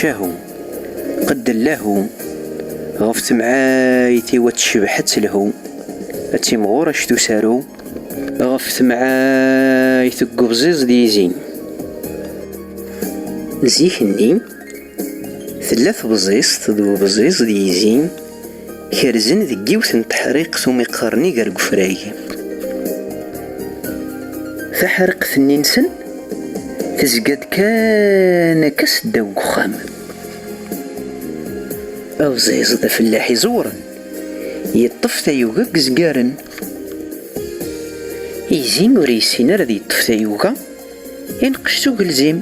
شاهو قد له غفت معايتي وتشبحت له أتي مغورش تسارو غفت معايت قبزيز ديزين زيكني ثلاث بزيز تدو بزيز ديزين كرزن ذي جيوث تحريق ثم قرني قرق فراي تحرق ثنينسن تزقد كان كسد وخام أوزيز ذا فلاحي زورا يطف تايوغا كزقارن يزين وريسين رذي يطف تايوغا ينقش سوق الزيم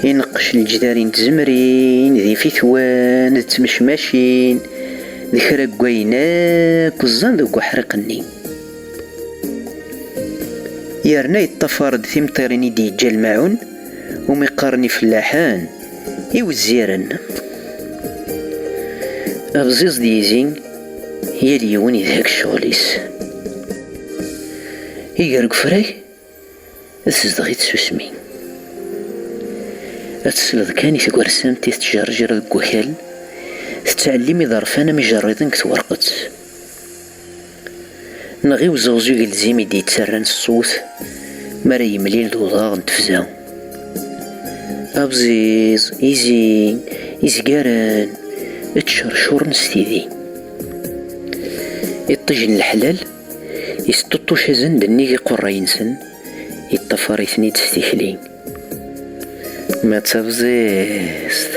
ينقش الجدارين تزمرين ذي فيثوان تمشماشين ذي خرق ويناك وزان ذوق حرقني يارنا يطفارد ثمطيرين يدي جال معون وميقارني فلاحان يوزيرن أبزيز ديزين هي اليون يذهك الشغليس يقرق فراي أتزدغي تسوسمي أتسلذ كاني تقرسان تتجرجر ذك وكال تتعلمي ظرفانا مجردن كتورقت نغيو زوزو يلزيمي دي تسران الصوت مرا يمليل دوضاغ نتفزاو أبزيز يزين يزقارن اتشرشور نستيذي يطجن الحلال يستطو شازن دنيغي قرينسن يطفر يثني تستيخلين ما تبزيست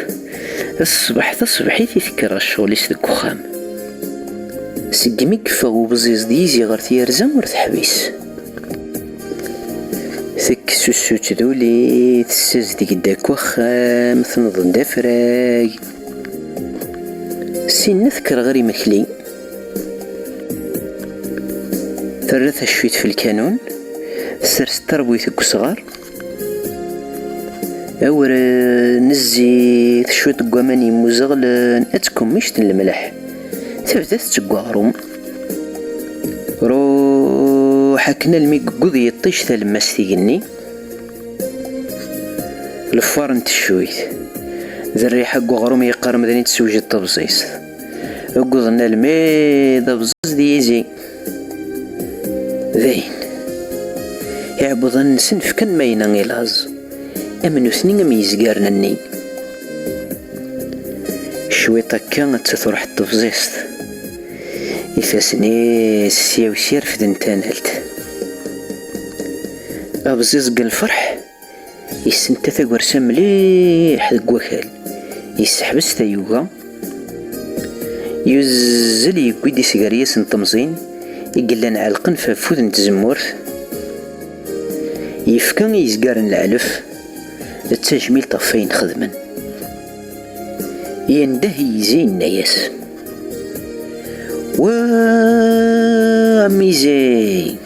الصبح تصبحي تذكر الشغليس ذك وخام سقميك فغو بزيز ديزي غير تيرزم ور تحبيس ثك سوسو تذولي تساز ديك داك وخام تنظن دافراي سين نذكر غير مكلي ثلاثة شويت في الكانون سرس تربوي ثك صغار أور نزي شوية قواماني مزغلن أتكم مشتن الملح تبدأ تتقارم روحكنا الميقوذي يطيش ثالماس تيقني الفارن تشويت ذا الريحة قوغروم يقار مدني تسوجي الطبزيس قوضنا الميض بزاز ديزي ذين يعبضن سنف كان ماينا غيلاز أمنو سنين ميزقارنا الني شويطة كانت تثرح التفزيست يفاسني سياو سير في دنتانالت أبزيز قال الفرح يسنتثق ورسم مليح ذك وكال يسحبس تايوغا يزل يقويدي سيغارياس نطمزين يقلن علقن فافوذن تزمورث يفكان يزقارن العلف التجميل طفين خدمن يندهي زين نايس وامي زين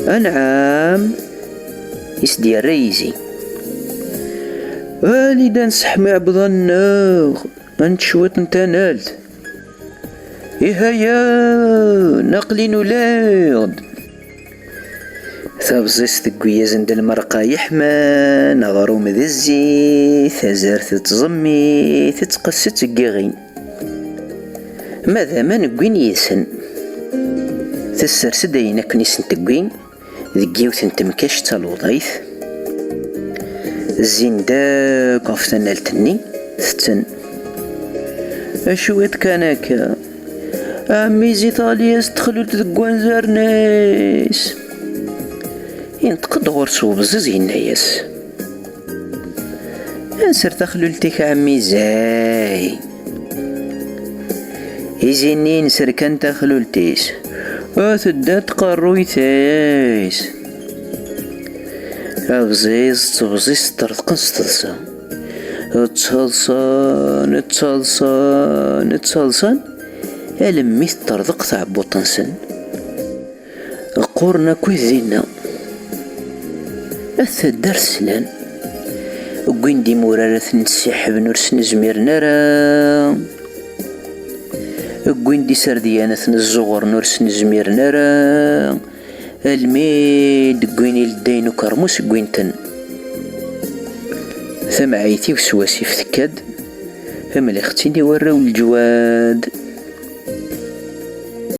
انعام يسدي الريزي والي نسح معبض الناغ انت شويت انت نالت هيا نقلين ولاد ثابزيس تقويا زند المرقى يحمان غروم ذي الزيت ثازار تتزمي تتقسط تقاغين ماذا ما نقوين يسن تسر سداينا كنيسن تقوين ذقيوث انتمكاش تالوضيث الزين داك عفتنا لتني ستن اشويت كاناكا امي زيطالياس تخلوت ذقوان زارناس ينتقد غرسو بزز ينايس انسر تخللتك عمي زاي يزيني نسر كان تخللتيس وثدات قرويتيس أبزيز تبزيز ترتقن ستلسا اتالصان ألميث ترضق تعبو طنسن قورنا كويزينا الثدار سلان وين دي مورارث نسحب نرس نزمير نرى وين دي سرديانة الزغر نرس نزمير نرى الميد وين الدين وكرموس وين تن ثم عيتي وسواسي فتكاد، ثم لختي وراو الجواد.